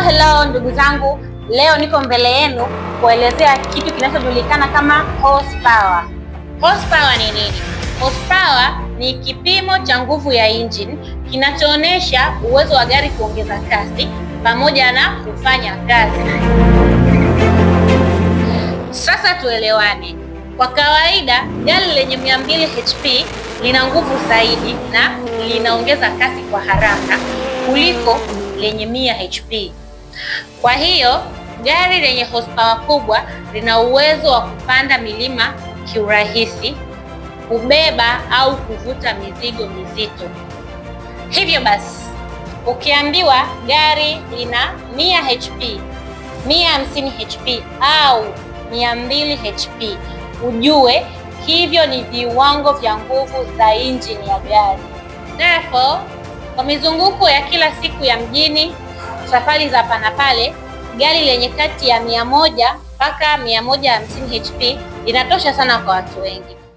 Hello ndugu zangu, leo niko mbele yenu kuelezea kitu kinachojulikana kama horsepower. Horsepower ni nini? Horsepower ni kipimo cha nguvu ya engine kinachoonyesha uwezo wa gari kuongeza kasi pamoja na kufanya kazi. Sasa tuelewane. Kwa kawaida gari lenye 200 HP lina nguvu zaidi na linaongeza kasi kwa haraka kuliko lenye 100 HP. Kwa hiyo gari lenye horsepower kubwa lina uwezo wa kupanda milima kiurahisi, kubeba au kuvuta mizigo mizito. Hivyo basi, ukiambiwa gari lina 100 HP, 150 HP au 200 HP, ujue hivyo ni viwango vya nguvu za injini ya gari. Therefore, kwa mizunguko ya kila siku ya mjini, safari za hapa na pale, gari lenye kati ya 100 mpaka 150 HP linatosha sana kwa watu wengi.